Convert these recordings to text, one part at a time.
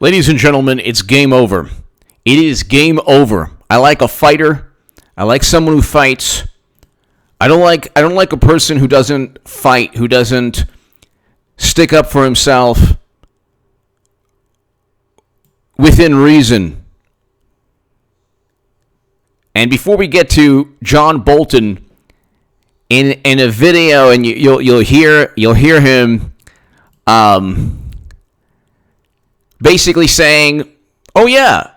Ladies and gentlemen, it's game over. It is game over. I like a fighter. I like someone who fights. I don't like a person who doesn't fight, who doesn't stick up for himself within reason. And before we get to John Bolton, in a video, and you'll hear him basically saying, "Oh yeah,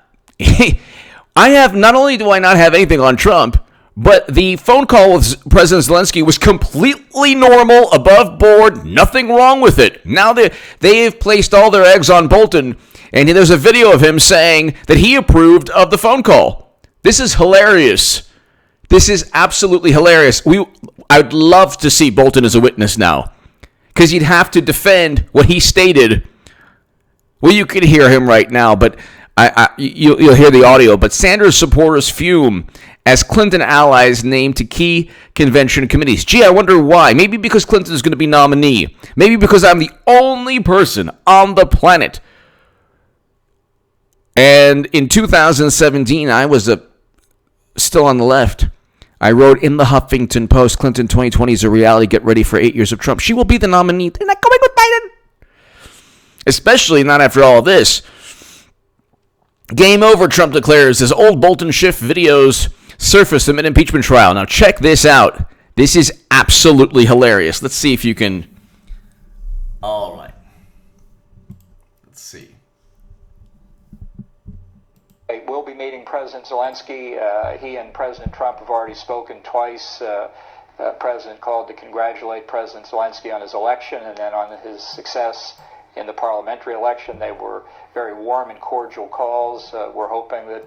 I have not only do I not have anything on Trump, but the phone call with President Zelensky was completely normal, above board, nothing wrong with it." Now they've placed all their eggs on Bolton, and there's a video of him saying that he approved of the phone call. This is hilarious. This is absolutely hilarious. I'd love to see Bolton as a witness now, because you'd have to defend what he stated. Well, you can hear him right now, but you'll hear the audio. But Sanders supporters fume as Clinton allies named to key convention committees. Gee, I wonder why. Maybe because Clinton is going to be nominee. Maybe because I'm the only person on the planet. And in 2017, I was still on the left. I wrote in the Huffington Post, Clinton 2020 is a reality. Get ready for 8 years of Trump. She will be the nominee. They're not going with Biden. Especially not after all of this. Game over, Trump declares, as old Bolton Schiff videos surface amid impeachment trial. Now check this out. This is absolutely hilarious. Let's see if you can. All right. Let's see. We'll be meeting President Zelensky. He and President Trump have already spoken twice. President called to congratulate President Zelensky on his election and then on his success in the parliamentary election. They were very warm and cordial calls. We're hoping that...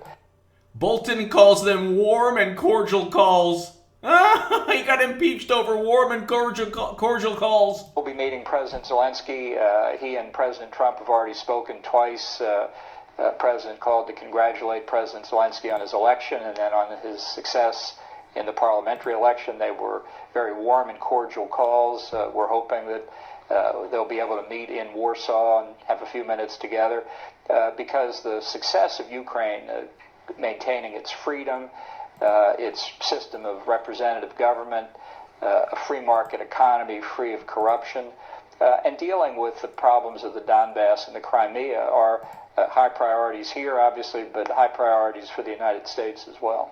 Bolton calls them warm and cordial calls. He got impeached over warm and cordial calls. We'll be meeting President Zelensky. He and President Trump have already spoken twice. President called to congratulate President Zelensky on his election and then on his success in the parliamentary election. They were very warm and cordial calls. We're hoping that they'll be able to meet in Warsaw and have a few minutes together because the success of Ukraine, maintaining its freedom, its system of representative government, a free market economy free of corruption, and dealing with the problems of the Donbass and the Crimea are high priorities here, obviously, but high priorities for the United States as well.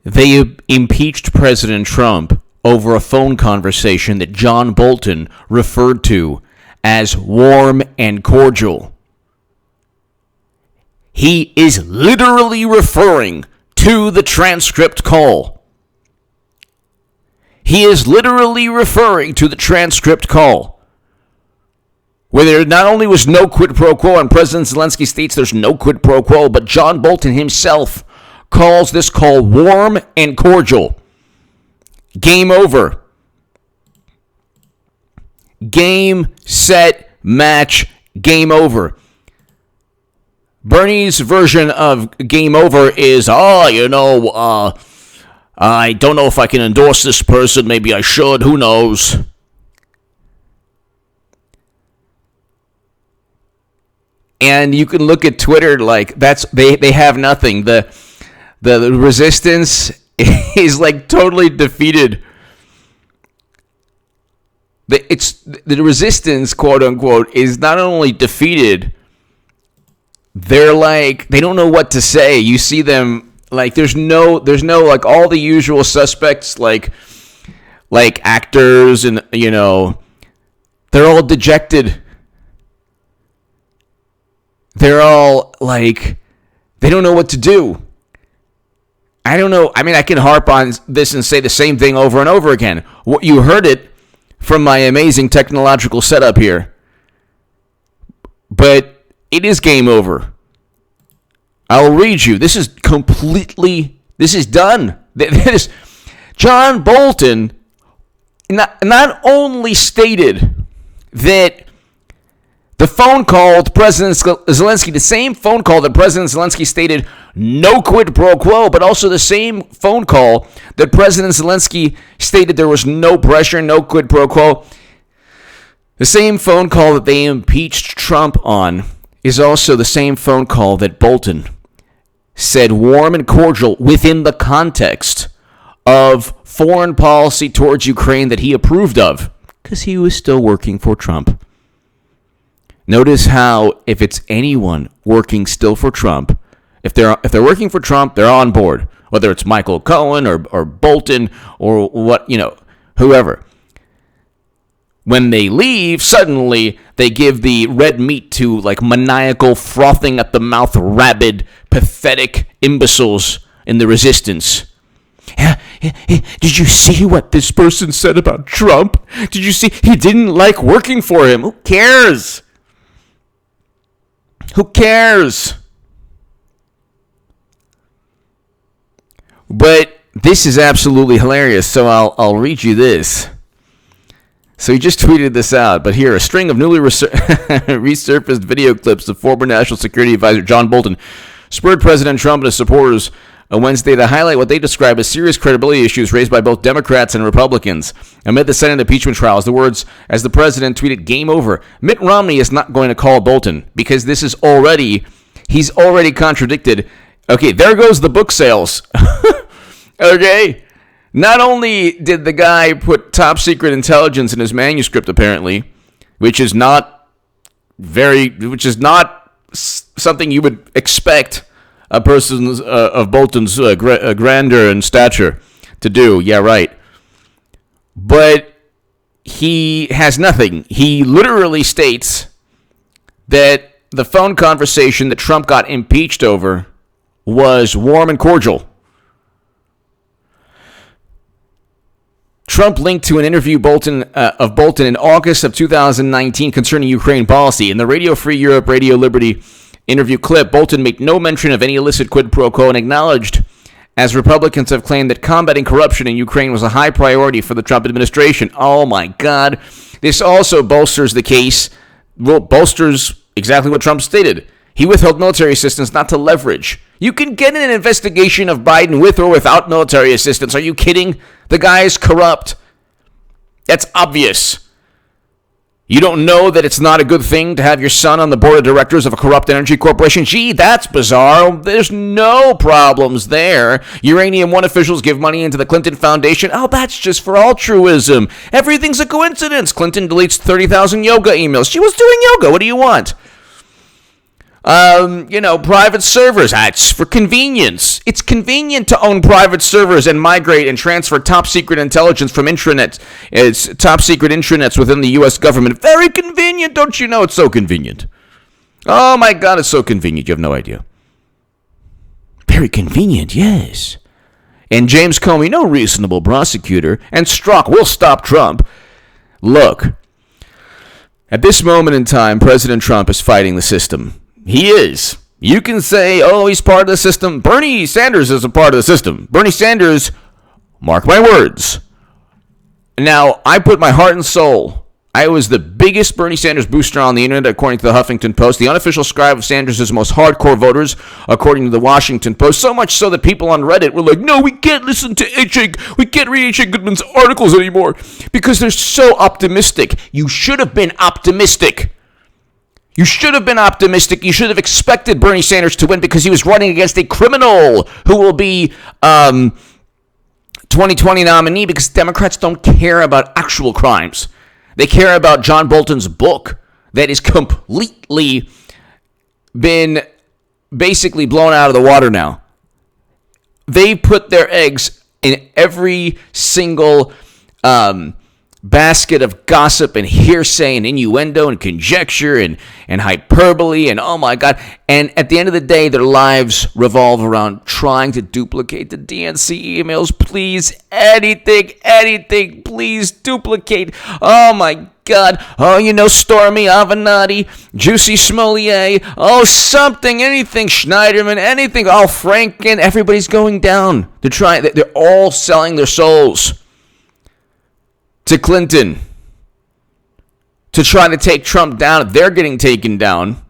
They impeached President Trump over a phone conversation that John Bolton referred to as warm and cordial. He is literally referring to the transcript call. He is literally referring to the transcript call, where there not only was no quid pro quo, and President Zelensky states there's no quid pro quo, but John Bolton himself calls this call warm and cordial. Game over. Game, set, match, game over. Bernie's version of game over is, I don't know if I can endorse this person. Maybe I should. Who knows? And you can look at Twitter like they have nothing. The resistance is like totally defeated. The resistance, quote unquote, is not only defeated, they're like, they don't know what to say. You see them like there's no like all the usual suspects like actors and they're all dejected. They're all like they don't know what to do. I don't know. I mean, I can harp on this and say the same thing over and over again. You heard it from my amazing technological setup here. But it is game over. I'll read you. This is done. John Bolton not only stated that the phone call with President Zelensky, the same phone call that President Zelensky stated no quid pro quo, but also the same phone call that President Zelensky stated there was no pressure, no quid pro quo. The same phone call that they impeached Trump on is also the same phone call that Bolton said warm and cordial within the context of foreign policy towards Ukraine that he approved of, because he was still working for Trump. Notice how if it's anyone working still for Trump, if they're working for Trump, they're on board. Whether it's Michael Cohen or Bolton or whoever. When they leave, suddenly they give the red meat to like maniacal, frothing at the mouth, rabid, pathetic imbeciles in the resistance. Did you see what this person said about Trump? Did you see he didn't like working for him? Who cares? Who cares? But this is absolutely hilarious, so I'll read you this. So he just tweeted this out, but here, a string of newly resurfaced video clips of former National Security Advisor John Bolton spurred President Trump and his supporters on Wednesday to highlight what they describe as serious credibility issues raised by both Democrats and Republicans amid the Senate impeachment trials. The words, as the president tweeted, "Game over. Mitt Romney is not going to call Bolton because he's already contradicted." Okay, there goes the book sales. Okay? Not only did the guy put top secret intelligence in his manuscript, apparently, which is not something you would expect a person of Bolton's grandeur and stature to do. Yeah, right. But he has nothing. He literally states that the phone conversation that Trump got impeached over was warm and cordial. Trump linked to an interview of Bolton in August of 2019 concerning Ukraine policy. In the Radio Free Europe, Radio Liberty interview clip, Bolton made no mention of any illicit quid pro quo and acknowledged, as Republicans have claimed, that combating corruption in Ukraine was a high priority for the Trump administration. Oh my God. This also bolsters the case, bolsters exactly what Trump stated. He withheld military assistance not to leverage. You can get an investigation of Biden with or without military assistance. Are you kidding? The guy is corrupt. That's obvious. You don't know that it's not a good thing to have your son on the board of directors of a corrupt energy corporation? Gee, that's bizarre. There's no problems there. Uranium One officials give money into the Clinton Foundation. Oh, that's just for altruism. Everything's a coincidence. Clinton deletes 30,000 yoga emails. She was doing yoga. What do you want? Private servers. It's for convenience. It's convenient to own private servers and migrate and transfer top secret intelligence from intranets. It's top secret intranets within the U.S. government. Very convenient, don't you know? It's so convenient. Oh my God, it's so convenient. You have no idea. Very convenient, yes. And James Comey, no reasonable prosecutor, and Strzok will stop Trump. Look, at this moment in time, President Trump is fighting the system. He is. You can say, oh, he's part of the system. Bernie Sanders is a part of the system. Bernie Sanders, mark my words. Now, I put my heart and soul. I was the biggest Bernie Sanders booster on the internet, according to the Huffington Post. The unofficial scribe of Sanders' most hardcore voters, according to the Washington Post. So much so that people on Reddit were like, no, we can't listen to we can't read H.A. Goodman's articles anymore because they're so optimistic. You should have been optimistic. You should have been optimistic. You should have expected Bernie Sanders to win because he was running against a criminal who will be 2020 nominee, because Democrats don't care about actual crimes. They care about John Bolton's book that is completely been basically blown out of the water now. They put their eggs in every single basket of gossip and hearsay and innuendo and conjecture and hyperbole and oh my God. And at the end of the day, their lives revolve around trying to duplicate the DNC emails. Please, anything, please duplicate. Oh my God. Oh, Stormy Avenatti, Juicy Smollier, oh, something, anything, Schneiderman, anything, oh, Franken, everybody's going down. They're all selling their souls to Clinton to try to take Trump down. They're getting taken down.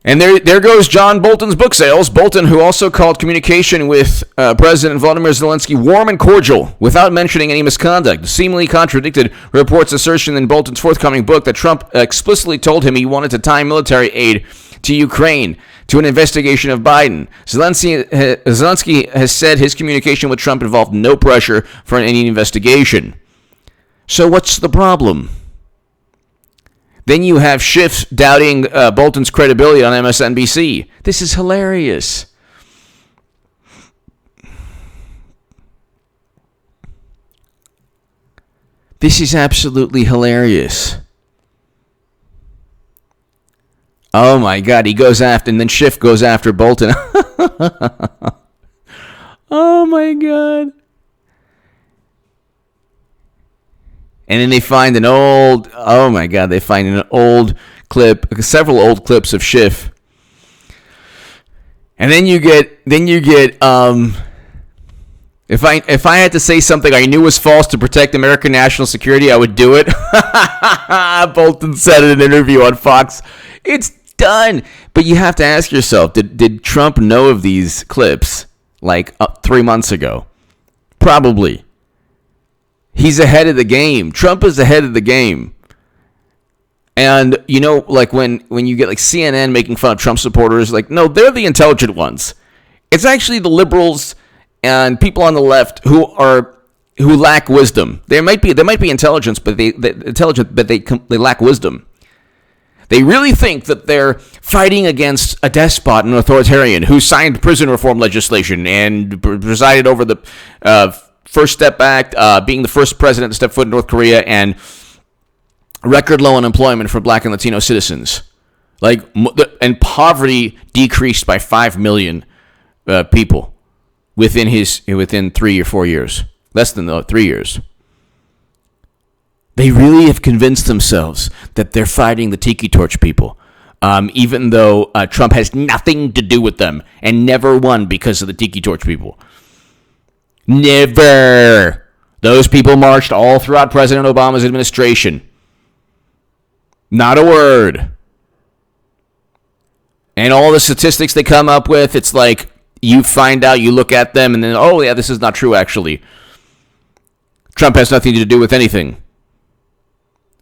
And there goes John Bolton's book sales. Bolton, who also called communication with President Volodymyr Zelensky warm and cordial, without mentioning any misconduct, seemingly contradicted reports' assertion in Bolton's forthcoming book that Trump explicitly told him he wanted to tie military aid to Ukraine to an investigation of Biden. Zelensky has said his communication with Trump involved no pressure for any investigation. So what's the problem? Then you have Schiff doubting Bolton's credibility on MSNBC. This is hilarious. This is absolutely hilarious. Oh my God, he goes after, and then Schiff goes after Bolton. Oh my God. And then they find they find an old clip, several old clips of Schiff. And then you get, if I had to say something I knew was false to protect American national security, I would do it. Bolton said in an interview on Fox. It's done. But you have to ask yourself, did Trump know of these clips like 3 months ago? Probably. He's ahead of the game. Trump is ahead of the game. And, like when you get like CNN making fun of Trump supporters, like, no, they're the intelligent ones. It's actually the liberals and people on the left who lack wisdom. They might be intelligent, but they lack wisdom. They really think that they're fighting against a despot and an authoritarian who signed prison reform legislation and presided over the First Step Act, being the first president to step foot in North Korea, and record low unemployment for Black and Latino citizens. And poverty decreased by 5 million people within 3 or 4 years, less than 3 years. They really have convinced themselves that they're fighting the Tiki Torch people, even though Trump has nothing to do with them and never won because of the Tiki Torch people. Never. Those people marched all throughout President Obama's administration. Not a word. And all the statistics they come up with, it's like you find out, you look at them, and then, oh, yeah, this is not true, actually. Trump has nothing to do with anything.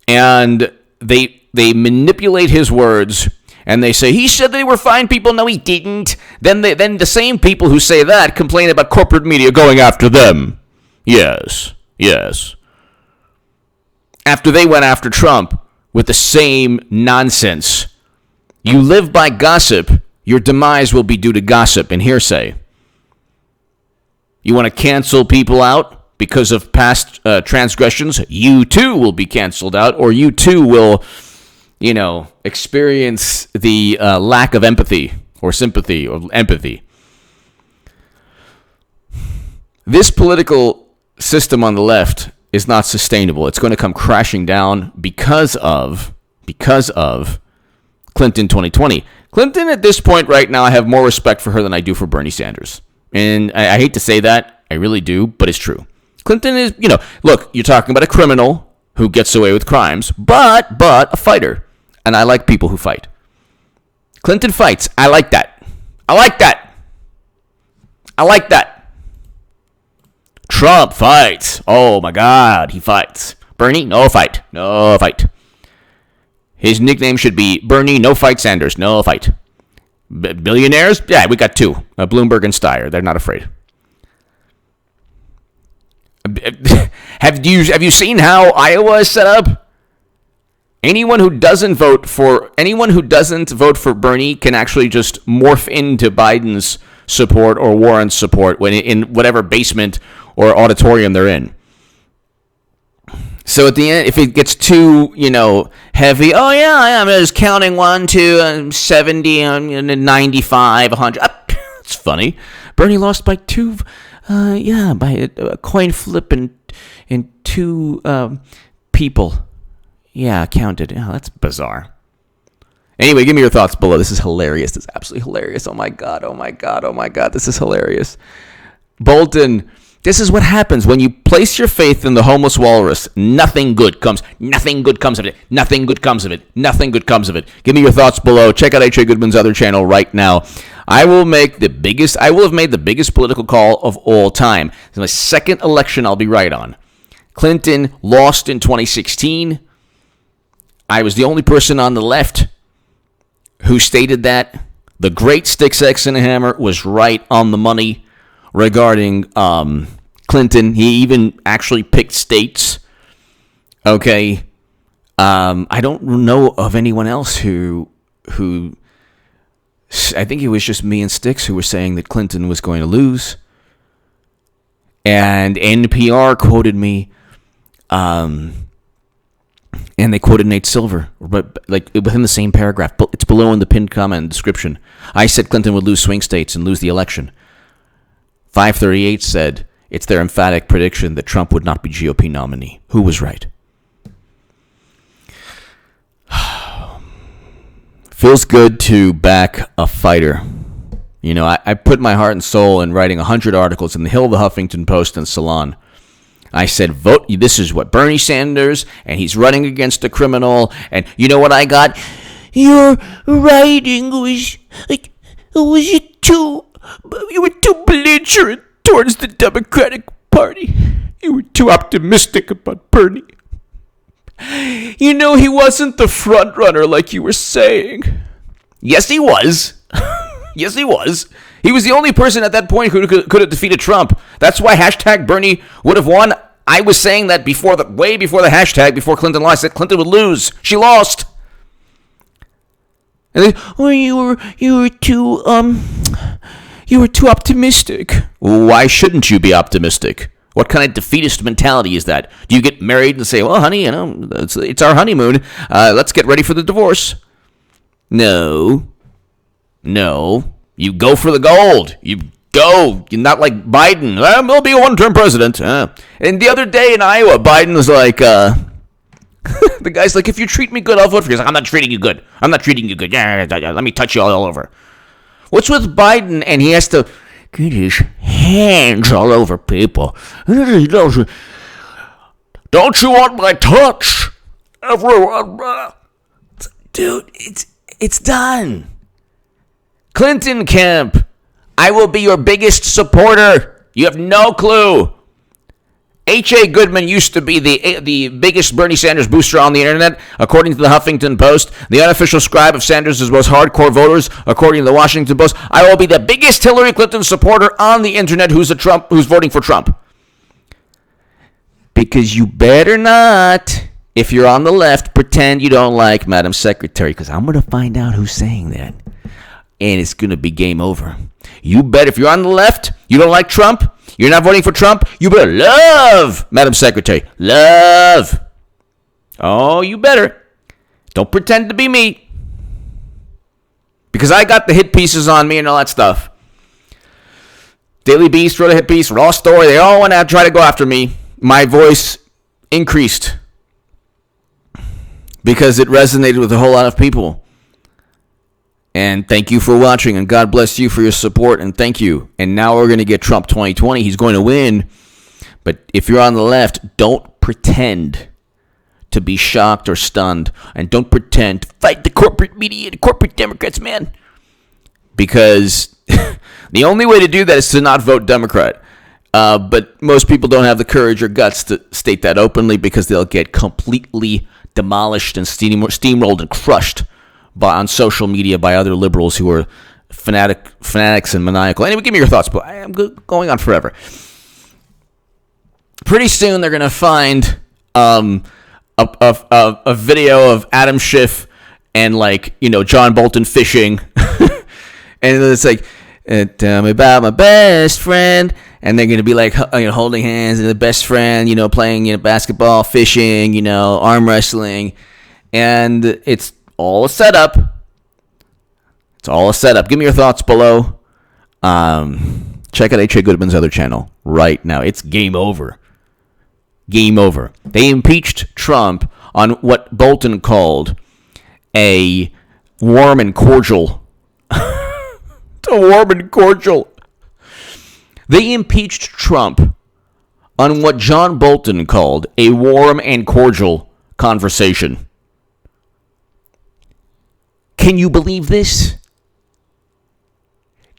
And they manipulate his words, and they say, he said they were fine people. No, he didn't. Then the same people who say that complain about corporate media going after them. Yes. After they went after Trump with the same nonsense. You live by gossip, your demise will be due to gossip and hearsay. You want to cancel people out because of past transgressions? You too will be canceled out, or you too will, experience the lack of empathy or sympathy or empathy. This political system on the left is not sustainable. It's going to come crashing down because of Clinton 2020. Clinton, at this point right now, I have more respect for her than I do for Bernie Sanders. And I hate to say that. I really do, but it's true. Clinton is, look, you're talking about a criminal who gets away with crimes, but a fighter. And I like people who fight. Clinton fights. I like that. Trump fights. Oh my God, he fights. Bernie, no fight. His nickname should be Bernie, no fight Sanders, no fight. Billionaires? Yeah, we got two. Bloomberg and Steyer. They're not afraid. Have you seen how Iowa is set up? Anyone who doesn't vote for Bernie can actually just morph into Biden's support or Warren's support when in whatever basement or auditorium they're in. So at the end, if it gets too, heavy, oh yeah, I'm just counting 1, 2, 70, 95, 100. It's funny. Bernie lost by 2, by a coin flip and 2 people. Yeah, counted. Oh, that's bizarre. Anyway, give me your thoughts below. This is hilarious. This is absolutely hilarious. Oh my God. This is hilarious. Bolton This is what happens when you place your faith in the homeless walrus. Nothing good comes of it. Nothing good comes of it. Nothing good comes of it. Give me your thoughts below. Check out H.A. Goodman's other channel right now. I will have made the biggest political call of all time. It's my second election I'll be right on. Clinton lost in 2016. I was the only person on the left who stated that. The great Sticks, X, and a Hammer was right on the money regarding Clinton. He even actually picked states. Okay. I don't know of anyone else who I think it was just me and Sticks who were saying that Clinton was going to lose. And NPR quoted me, and they quoted Nate Silver, but like within the same paragraph. But it's below in the pinned comment and description. I said Clinton would lose swing states and lose the election. 538 said it's their emphatic prediction that Trump would not be GOP nominee. Who was right? Feels good to back a fighter. You know, I put my heart and soul in writing 100 articles in the Hill, the Huffington Post, and Salon. I said, vote. This is what Bernie Sanders, and he's running against a criminal. And you know what I got? Your writing was like, you were too belligerent towards the Democratic Party. You were too optimistic about Bernie. You know, he wasn't the front runner like you were saying. Yes, he was. Yes, he was. He was the only person at that point who could have defeated Trump. That's why hashtag Bernie would have won. I was saying that way before the hashtag, before Clinton lost, I said Clinton would lose. She lost. And then, oh, you were too optimistic. Why shouldn't you be optimistic? What kind of defeatist mentality is that? Do you get married and say, well, honey, you know, it's our honeymoon. Let's get ready for the divorce. No. You go for the gold. You go. You're not like Biden. He'll be a one-term president. And the other day in Iowa, Biden was like, the guy's like, if you treat me good, I'll vote for you. He's like, I'm not treating you good. Yeah, let me touch you all over. What's with Biden? And he has to get his hands all over people. Don't you want my touch? Everyone. Dude, it's done. Clinton camp, I will be your biggest supporter. You have no clue. H.A. Goodman used to be the biggest Bernie Sanders booster on the internet, according to the Huffington Post. The unofficial scribe of Sanders' most hardcore voters, according to the Washington Post. I will be the biggest Hillary Clinton supporter on the internet who's voting for Trump. Because you better not, if you're on the left, pretend you don't like Madam Secretary, because I'm going to find out who's saying that. And it's going to be game over. You bet if you're on the left, you don't like Trump, you're not voting for Trump, you better love Madam Secretary. Love. Oh, you better. Don't pretend to be me. Because I got the hit pieces on me and all that stuff. Daily Beast wrote a hit piece, Raw Story, they all went out to try to go after me. My voice increased. Because it resonated with a whole lot of people. And thank you for watching, and God bless you for your support, and thank you. And now we're going to get Trump 2020. He's going to win. But if you're on the left, don't pretend to be shocked or stunned. And don't pretend to fight the corporate media, the corporate Democrats, man. Because the only way to do that is to not vote Democrat. But most people don't have the courage or guts to state that openly because they'll get completely demolished and steamrolled and crushed on social media by other liberals who are fanatics and maniacal. Anyway, give me your thoughts, but I am going on forever. Pretty soon they're going to find a video of Adam Schiff and, like, you know, John Bolton fishing. And it's like, tell me about my best friend. And they're going to be like, you know, holding hands and the best friend, you know, playing, you know, basketball, fishing, you know, arm wrestling. And it's all a setup. It's all a setup. Give me your thoughts below. Check out H.A. Goodman's other channel right now. It's game over. Game over. They impeached Trump on what Bolton called a warm and cordial. It's a warm and cordial. They impeached Trump on what John Bolton called a warm and cordial conversation. Can you believe this?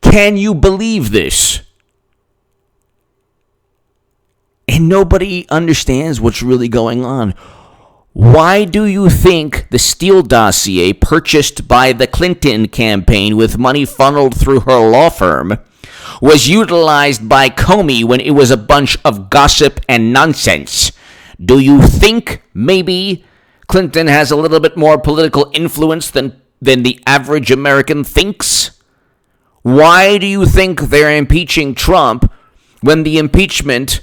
Can you believe this? And nobody understands what's really going on. Why do you think the Steele dossier purchased by the Clinton campaign with money funneled through her law firm was utilized by Comey when it was a bunch of gossip and nonsense? Do you think maybe Clinton has a little bit more political influence than the average American thinks? Why do you think they're impeaching Trump when the impeachment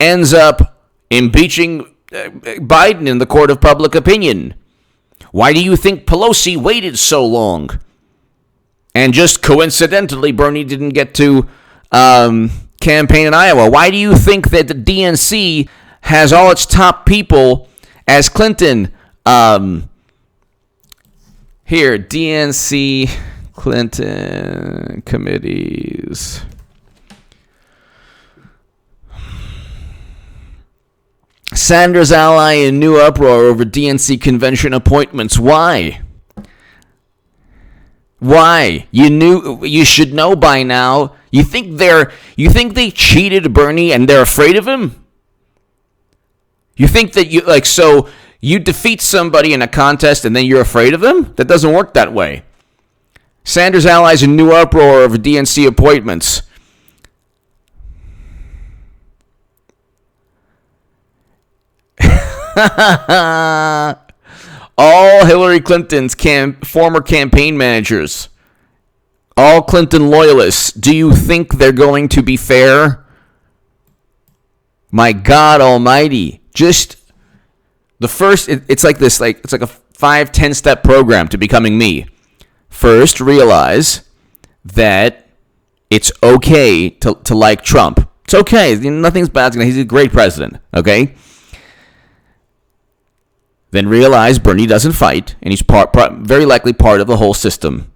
ends up impeaching Biden in the court of public opinion? Why do you think Pelosi waited so long? And just coincidentally, Bernie didn't get to campaign in Iowa. Why do you think that the DNC has all its top people as Clinton? Here, DNC Clinton committees. Sanders' ally in new uproar over DNC convention appointments. Why? Why? You should know by now. You think they cheated Bernie and they're afraid of him? You think that you defeat somebody in a contest and then you're afraid of them? That doesn't work that way. Sanders' allies in new uproar over DNC appointments. All Hillary Clinton's former campaign managers, all Clinton loyalists, do you think they're going to be fair? My God Almighty. Just the first, it's like this, it's like a 5-10 step program to becoming me. First, realize that it's okay to like Trump. It's okay. Nothing's bad. He's a great president, okay? Then realize Bernie doesn't fight, and he's very likely part of the whole system.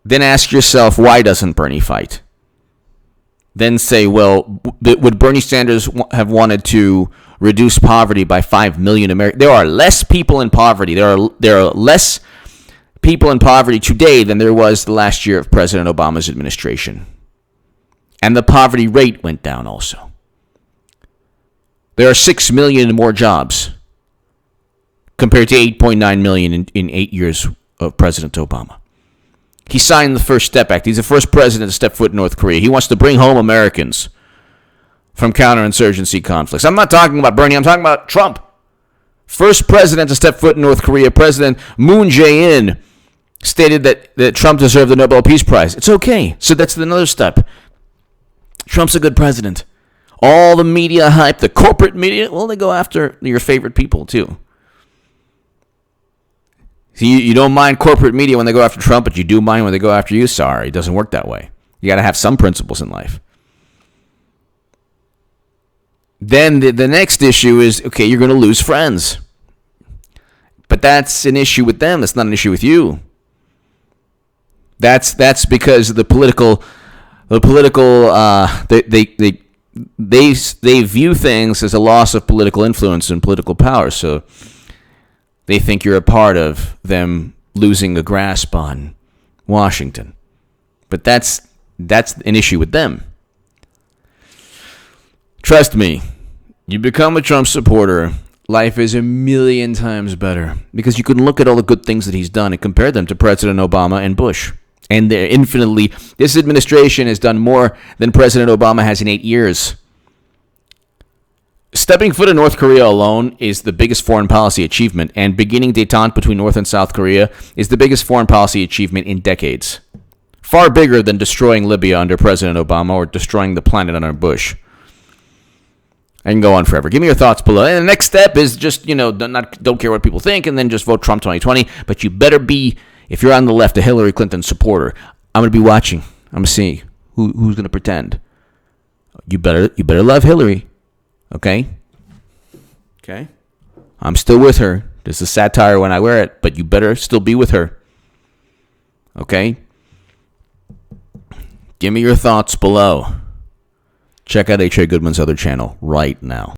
Then ask yourself, why doesn't Bernie fight? Then say, well, would Bernie Sanders have wanted to reduce poverty by 5 million Americans? There are less people in poverty. There are less people in poverty today than there was the last year of President Obama's administration. And the poverty rate went down also. There are 6 million more jobs compared to 8.9 million in 8 years of President Obama. He signed the First Step Act. He's the first president to step foot in North Korea. He wants to bring home Americans from counterinsurgency conflicts. I'm not talking about Bernie. I'm talking about Trump. First president to step foot in North Korea. President Moon Jae-in stated that Trump deserved the Nobel Peace Prize. It's okay. So that's another step. Trump's a good president. All the media hype, the corporate media, well, they go after your favorite people, too. See, you don't mind corporate media when they go after Trump, but you do mind when they go after you. Sorry, it doesn't work that way. You got to have some principles in life. Then the next issue is, okay, you're going to lose friends. But that's an issue with them. That's not an issue with you. That's because they view things as a loss of political influence and political power. So they think you're a part of them losing a grasp on Washington. But that's an issue with them. Trust me, you become a Trump supporter, life is a million times better because you can look at all the good things that he's done and compare them to President Obama and Bush. And they're infinitely, this administration has done more than President Obama has in 8 years. Stepping foot in North Korea alone is the biggest foreign policy achievement, and beginning détente between North and South Korea is the biggest foreign policy achievement in decades. Far bigger than destroying Libya under President Obama or destroying the planet under Bush. I can go on forever. Give me your thoughts below. And the next step is just, don't care what people think and then just vote Trump 2020. But you better be, if you're on the left, a Hillary Clinton supporter. I'm going to be watching. I'm going to see who's going to pretend. You better love Hillary. Okay? Okay? I'm still with her. This is satire when I wear it, but you better still be with her. Okay? Give me your thoughts below. Check out H.A. Goodman's other channel right now.